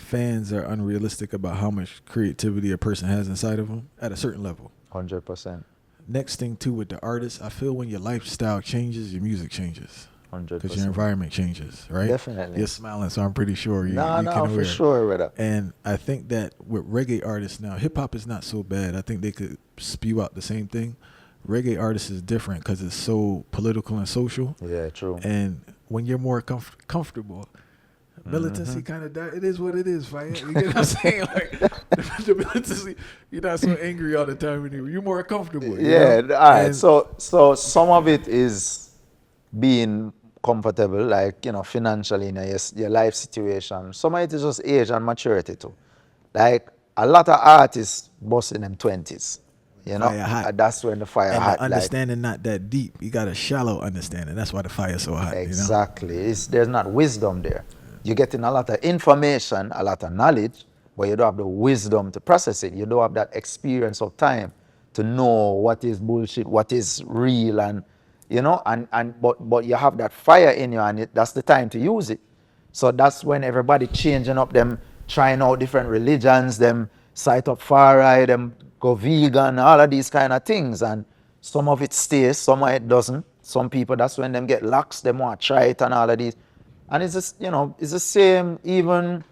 fans are unrealistic about how much creativity a person has inside of them at a certain level. 100%. Next thing too with the artist, I feel when your lifestyle changes, your music changes. 100%. Because your environment changes, right? Definitely. You're smiling, so I'm pretty sure you No, can for wear sure, brother. And I think that with reggae artists now, hip hop is not so bad. I think they could spew out the same thing. Reggae artists is different because it's so political and social. Yeah, true. And when you're more comfortable, militancy kind of it is what it is, Fayette. You get what I'm saying? Like the militancy, you're not so angry all the time anymore. You're more comfortable. Yeah, know? all right. And So some of it is being comfortable, like, financially in your life situation. Some of it is just age and maturity too. Like a lot of artists bust in them 20s. Fire hot. And that's when the fire and hot. the understanding not that deep. You got a shallow understanding. That's why the fire's so hot. Exactly. There's not wisdom there. You're getting a lot of information, a lot of knowledge, but you don't have the wisdom to process it. You don't have that experience of time to know what is bullshit, what is real, and but you have that fire in you, and that's the time to use it. So that's when everybody changing up, them trying out different religions, them sight up far right, them go vegan, all of these kind of things, and some of it stays, some of it doesn't. Some people, that's when them get lax, them want to try it and all of these. And it's just, it's the same even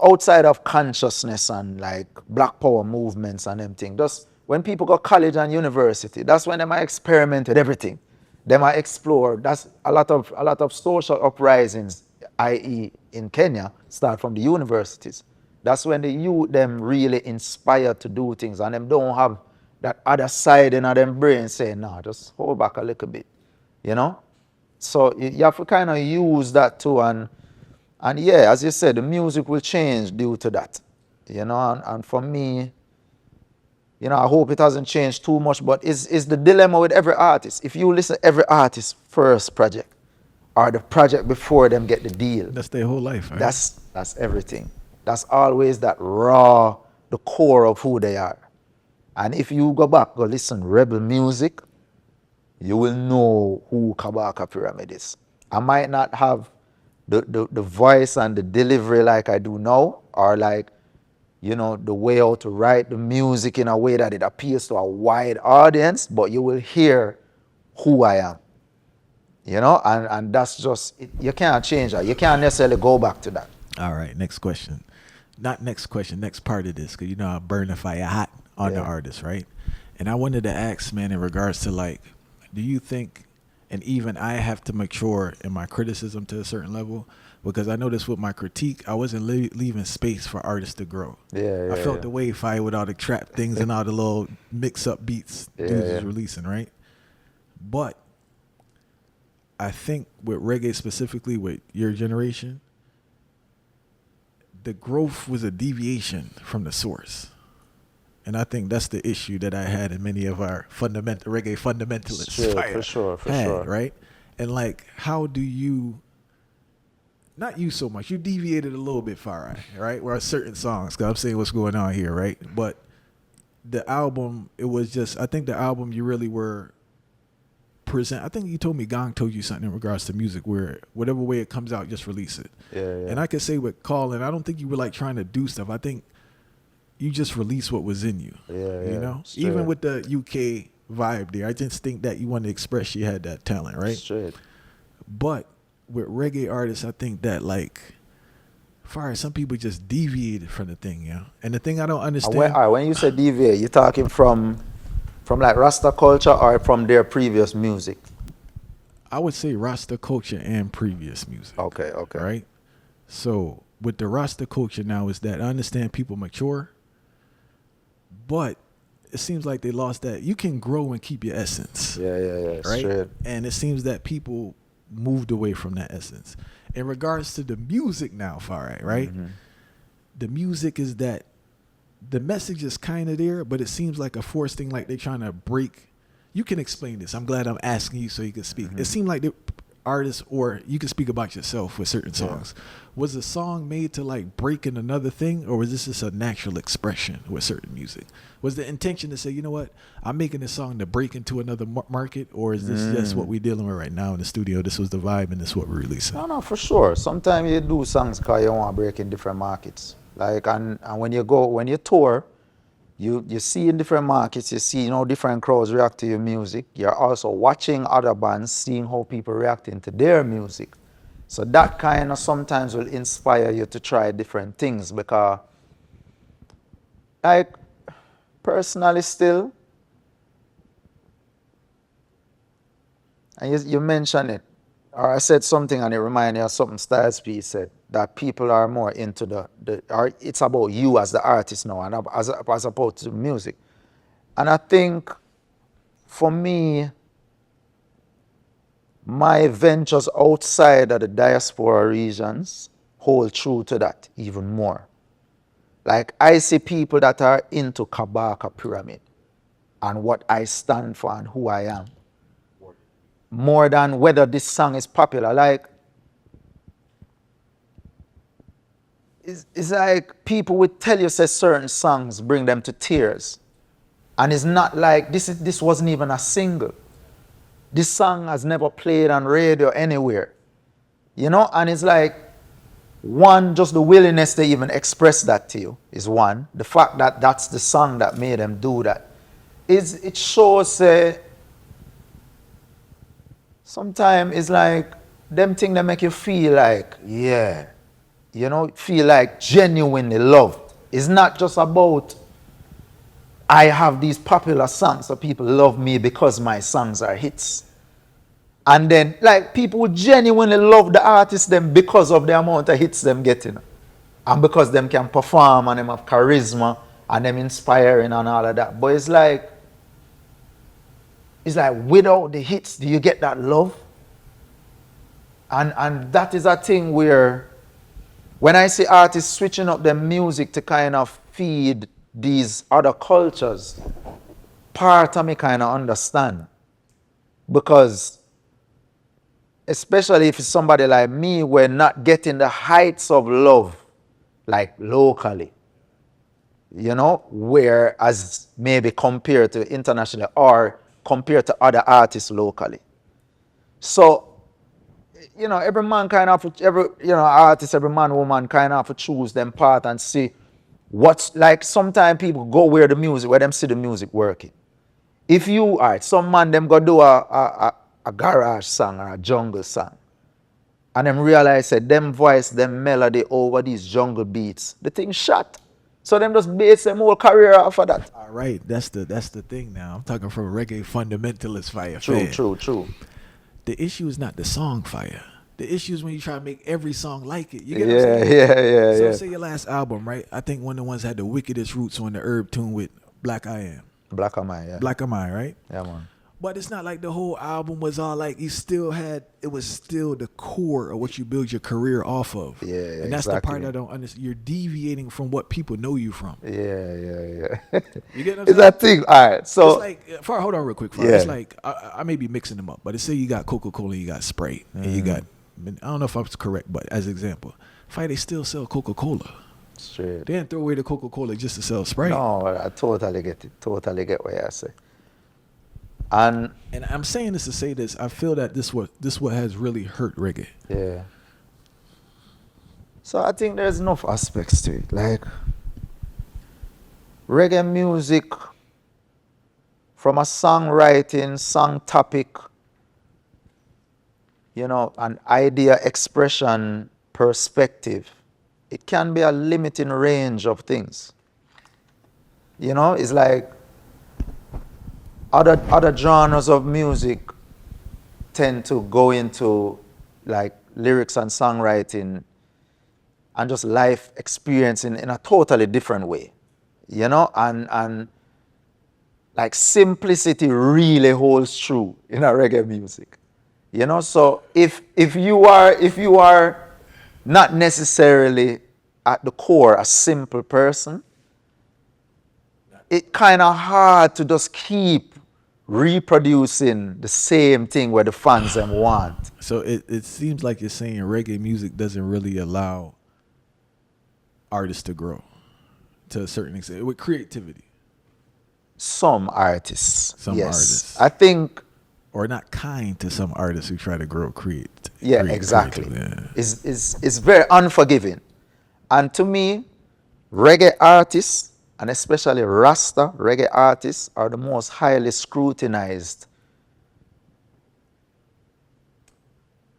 outside of consciousness and like black power movements and them things. Just when people go college and university, that's when they might experiment with everything. They might explore. That's a lot of social uprisings, i.e. in Kenya, start from the universities. That's when the youth them really inspired to do things, and them don't have that other side in them brain saying, no, just hold back a little bit, So you have to kind of use that too, and yeah, as you said, the music will change due to that, and for me, I hope it hasn't changed too much, but it's the dilemma with every artist. If you listen to every artist's first project or the project before them get the deal, that's their whole life, right? That's everything. That's always that raw, the core of who they are. And if you go listen rebel music, you will know who Kabaka Pyramid is. I might not have the voice and the delivery like I do now, or like, the way how to write the music in a way that it appeals to a wide audience, but you will hear who I am. And that's just, you can't change that. You can't necessarily go back to that. All right, next question. Not next question, next part of this, because I burn the fire hot on the artist, right? And I wanted to ask, man, in regards to like, do you think, and even I have to mature in my criticism to a certain level, because I noticed with my critique, I wasn't leaving space for artists to grow. I felt the wave fire with all the trap things and all the little mix-up beats dudes is releasing, right? But I think with reggae specifically, with your generation, the growth was a deviation from the source. And I think that's the issue that I had in many of our reggae fundamentalists. For sure. Right? And like, how do you, not you so much, you deviated a little bit far right? Where certain songs, because I'm saying what's going on here, right? But the album, it was just, I think the album you really were I think you told me Gong told you something in regards to music where whatever way it comes out, just release it. And I could say with Colin, I don't think you were like trying to do stuff. I think you just released what was in you. Straight. Even with the UK vibe there, I just think that you wanted to express you had that talent, right? Straight. But with reggae artists, I think that like, far as some people just deviated from the thing, And the thing I don't understand. When you say deviate, you're talking from like Rasta culture or from their previous music? I would say Rasta culture and previous music. Okay. Right? So with the Rasta culture now is that I understand people mature, but it seems like they lost that. You can grow and keep your essence. Right? Straight. And it seems that people moved away from that essence. In regards to the music now, Farai, right? Mm-hmm. The music is that the message is kind of there, but it seems like a forced thing, like they're trying to break. You can explain this. I'm glad I'm asking you so you can speak. Mm-hmm. It seemed like artists, or you can speak about yourself with certain songs. Was the song made to like break in another thing, or was this just a natural expression with certain music? Was the intention to say, you know what, I'm making this song to break into another market, or is this just what we're dealing with right now in the studio? This was the vibe, and this is what we're releasing. No, for sure. Sometimes you do songs because you want to break in different markets. Like, and when you tour, you see in different markets, you see, different crowds react to your music. You're also watching other bands, seeing how people reacting to their music. So that kind of sometimes will inspire you to try different things because, like, personally still, and you mentioned it, or I said something and it reminded me of something Styles P said, that people are more into or it's about you as the artist now, and as opposed to music. And I think, for me, my ventures outside of the diaspora regions hold true to that even more. Like, I see people that are into Kabaka Pyramid and what I stand for and who I am, more than whether this song is popular. Like, it's like people would tell you, say certain songs bring them to tears. And it's not like, this wasn't even a single. This song has never played on radio anywhere. And it's like, one, just the willingness to even express that to you is one. The fact that that's the song that made them do that. It shows, sometimes it's like, them things that make you feel like, feel like genuinely loved. It's not just about, I have these popular songs so people love me because my songs are hits. And then, like, people would genuinely love the artists them because of the amount of hits them getting. And because them can perform and them have charisma and them inspiring and all of that. But it's like without the hits, do you get that love? And that is a thing where, when I see artists switching up their music to kind of feed these other cultures, part of me kind of understand. Because, especially if it's somebody like me, we're not getting the heights of love, like locally, whereas maybe compared to internationally or compared to other artists locally. So, every man kind of, artist, every man, woman kind of choose them part and see what's, like, sometimes people go where them see the music working. If you, some man them go do a garage song or a jungle song, and them realize that them voice, them melody over these jungle beats, the thing shot. So them just base them whole career off of that. All right, that's the thing now. I'm talking from a reggae fundamentalist fire True, fan. true. The issue is not the song fire. The issue is when you try to make every song like it. You get what I'm saying? Yeah. So say your last album, right? I think one of the ones that had the wickedest roots on the herb tune with Black I Am. Black Am I, yeah. Black Am I, right? Yeah, man. But it's not like the whole album was all like, it was still the core of what you build your career off of. Yeah, and that's the part I don't understand. You're deviating from what people know you from. Yeah. You get what I'm saying? It's that thing. All right, so. It's like, hold on real quick. It's like, I may be mixing them up, but say you got Coca-Cola, you got Sprite, and you got, I don't know if I'm correct, but as an example, they still sell Coca-Cola. Straight. They didn't throw away the Coca-Cola just to sell Sprite. No, I totally get it. Totally get what you say. And I'm saying this to say this. I feel that this what has really hurt reggae. Yeah. So I think there's enough aspects to it. Like, reggae music, from a songwriting, song topic, an idea expression perspective, it can be a limiting range of things. It's like other genres of music tend to go into, like, lyrics and songwriting and just life experience in a totally different way. And like, simplicity really holds true in a reggae music. So if you are not necessarily at the core a simple person, it's kind of hard to just keep reproducing the same thing where the fans them want. So it seems like you're saying reggae music doesn't really allow artists to grow to a certain extent with creativity. Some artists. Some yes. artists. I think. Or not kind to some artists who try to grow Yeah, exactly. It's very unforgiving. And to me, reggae artists, and especially Rasta reggae artists, are the most highly scrutinized.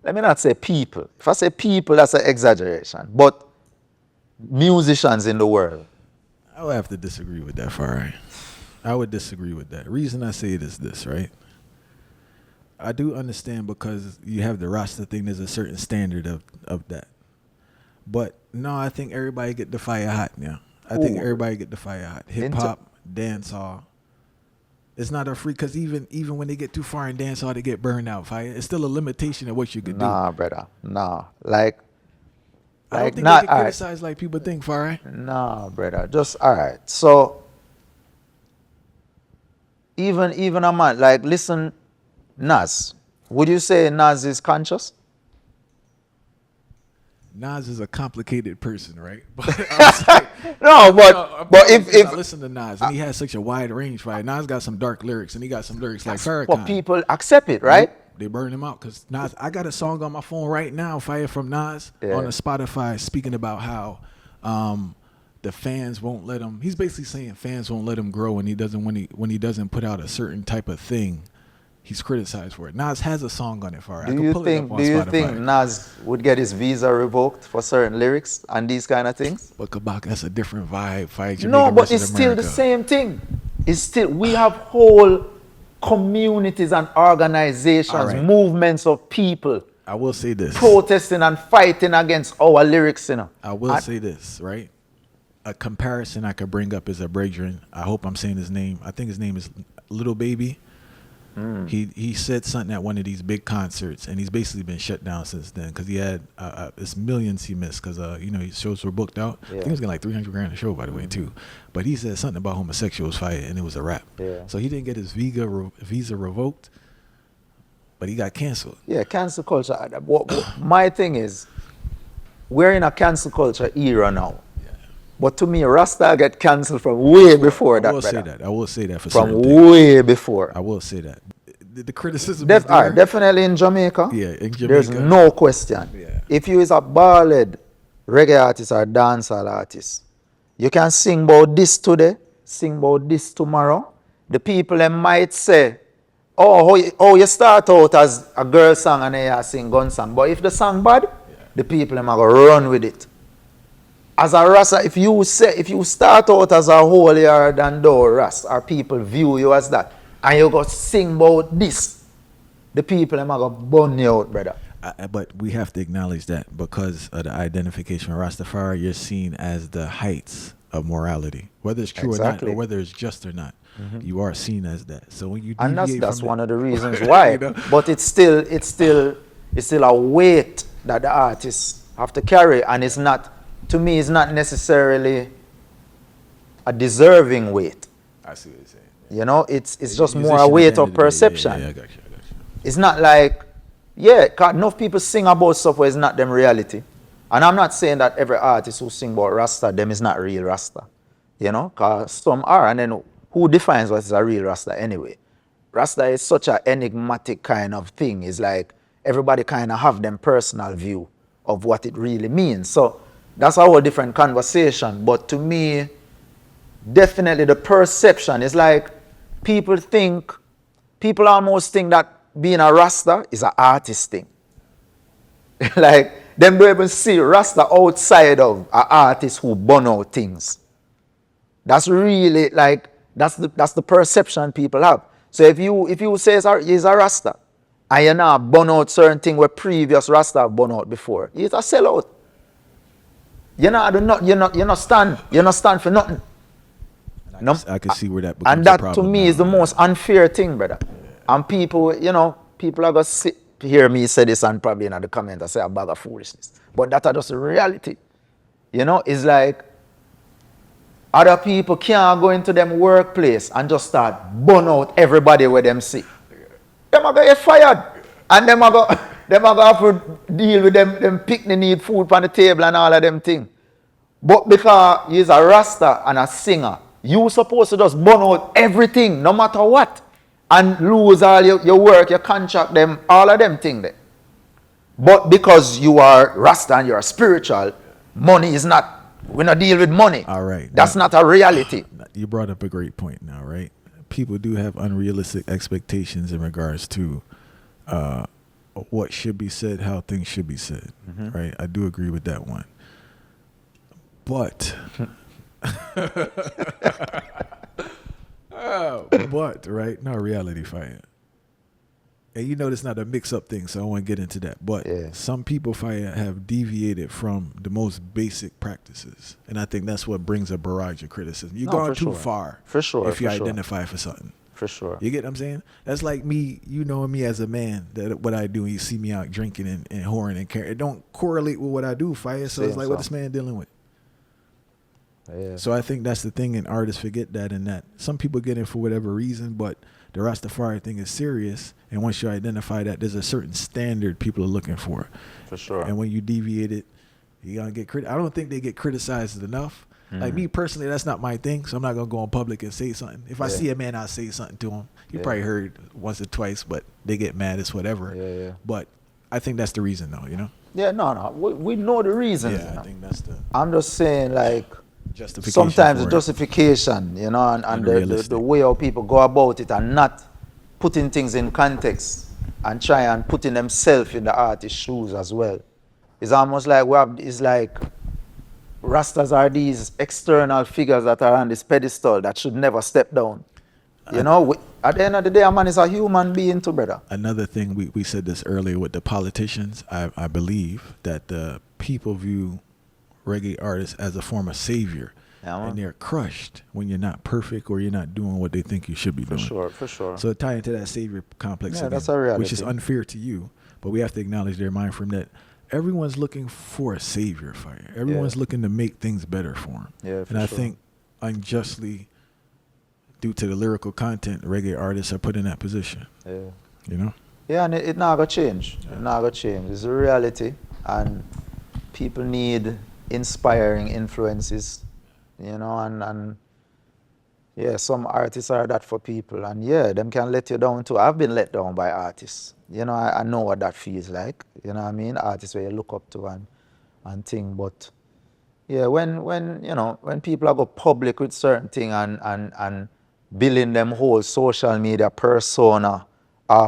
Let me not say people. If I say people, that's an exaggeration. But musicians in the world. I would have to disagree with that, Farai. I would disagree with that. The reason I say it is this, right? I do understand because you have the Rasta thing, there's a certain standard of that. But no, I think everybody get the fire hot now. I think everybody get the fire hot. Hip hop, dancehall. It's not a free, because even when they get too far in dancehall, they get burned out. Fire. It's still a limitation of what you could do. Nah, brother. Nah. I don't think they get criticized like people think, Farai. Nah, brother. Just all right. So even a man like listen. Nas, would you say Nas is conscious? Nas is a complicated person, right? But if I listen to Nas and he has such a wide range, right? Nas got some dark lyrics and he got some lyrics like Farrakhan. But people accept it, right? They burn him out because Nas. I got a song on my phone right now, Fire from Nas on the Spotify, speaking about how the fans won't let him. He's basically saying fans won't let him grow, and he doesn't when he doesn't put out a certain type of thing. He's criticized for it. Nas has a song on it for it. Do you think Nas would get his visa revoked for certain lyrics and these kind of things? But Kabaka, that's a different vibe. No, but it's still the same thing. We have whole communities and organizations, movements of people. I will say this. Protesting and fighting against our lyrics, you know. I will say this, right? A comparison I could bring up is a brethren. I hope I'm saying his name. I think his name is Little Baby. He said something at one of these big concerts, and he's basically been shut down since then because he had it's millions he missed because his shows were booked out. I think he was getting like $300,000 a show, by the way, too. But he said something about homosexuals fight, and it was a rap. Yeah. So he didn't get his visa revoked, but he got canceled. Yeah, cancel culture. My thing is, we're in a cancel culture era now. But to me, Rasta get cancelled from way before that. I will say that for from certain way things. Before. I will say that. The criticism is there. Definitely in Jamaica. Yeah, in Jamaica. There's no question. Yeah. If you is a ballad reggae artist or dancehall artist, you can sing about this today, sing about this tomorrow. The people them might say, oh, you start out as a girl song and then you sing gun song. But if the song bad, the people them are going to run with it. As a Rasta, if you start out as a holier than thou Rasta, or people view you as that, and you go sing about this, the people are going to burn you out, brother. But we have to acknowledge that because of the identification of Rastafari, you're seen as the heights of morality, whether it's true or not, or whether it's just or not. Mm-hmm. You are seen as that. So when you deviate and that's one of the reasons why. But it's still a weight that the artists have to carry, and it's not. To me, it's not necessarily a deserving weight. I see what you're saying. You know, it's just more a weight of perception. Yeah, I got you. It's not like, enough people sing about stuff where it's not them reality. And I'm not saying that every artist who sing about Rasta, them is not real Rasta. You know, because some are. And then who defines what is a real Rasta anyway? Rasta is such an enigmatic kind of thing. It's like everybody kind of have them personal view of what it really means. So that's a whole different conversation. But to me, definitely the perception is like people almost think that being a Rasta is an artist thing. Like, them don't even see Rasta outside of an artist who burn out things. That's really like, that's the perception people have. So if you say he's a Rasta, and you not burn out certain thing where previous Rasta have burn out before, he's a sellout. You're not stand for nothing. I can see where that becomes and that a problem to me now, is the most unfair thing, brother. Yeah. And people are going to hear me say this and probably in the comment I say a bag of foolishness. But that are just the reality. You know, it's like Other people can't go into them workplace and just start burn out everybody where them see. Them are gonna get fired. And them are gonna them are gonna have to deal with them picnic need food on the table and all of them things. But because he's a Rasta and a singer, you supposed to just burn out everything, no matter what. And lose all your work, your contract, them, all of them things there. But because you are Rasta and you are spiritual, money is not, we not deal with money. All right. That's not a reality. You brought up a great point now, right? People do have unrealistic expectations in regards to what should be said, how things should be said, right? I do agree with that one. But, right? No, reality fire. And you know, it's not a mix-up thing, so I don't want to get into that. But some people, fire, have deviated from the most basic practices, and I think that's what brings a barrage of criticism. You're going too far, for sure, if you identify for something. For sure. You get what I'm saying? That's like me, you knowing me as a man, that what I do, and you see me out drinking and whoring and carrying. It don't correlate with what I do, fire. So it's like, what this man dealing with? Yeah. So I think that's the thing, and artists forget that, and that some people get in for whatever reason, but the Rastafari thing is serious, and once you identify that, there's a certain standard people are looking for. For sure. And when you deviate it, you're gonna get I don't think they get criticized enough. Like me personally, that's not my thing, so I'm not gonna go in public and say something. If I see a man, I'll say something to him. You probably heard once or twice, but they get mad. It's whatever. Yeah. But I think that's the reason, though. You know? Yeah, no. We know the reasons. Yeah, I think that's the. I'm just saying, like, justification sometimes the for justification, you know, and the way how people go about it and not putting things in context and try and putting themselves in the artist's shoes as well. It's almost like it's like Rastas are these external figures that are on this pedestal that should never step down. You know, at the end of the day, a man is a human being too, brother. Another thing, we said this earlier with the politicians. I believe that the people view reggae artists as a form of savior. And they're crushed when you're not perfect or you're not doing what they think you should be doing. For sure. So tie into that savior complex again, that's a reality. which is unfair to you, but we have to acknowledge their mind from that. Everyone's looking for a savior, fire. Everyone's looking to make things better for them. Yeah, and I think unjustly, due to the lyrical content, reggae artists are put in that position. Yeah. You know? Yeah, and it not gonna change. Yeah. It not gonna change. It's a reality, and people need inspiring influences, you know, and yeah, some artists are that for people, and yeah, them can let you down too. I've been let down by artists. You know, I know what that feels like. You know what I mean? Artists where you look up to and thing. But yeah, when you know, when people are go public with certain thing and building them whole social media persona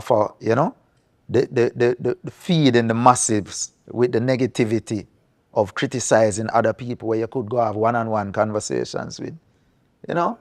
for, you know, the feed in the massives with the negativity of criticizing other people where you could go have one-on-one conversations with, you know?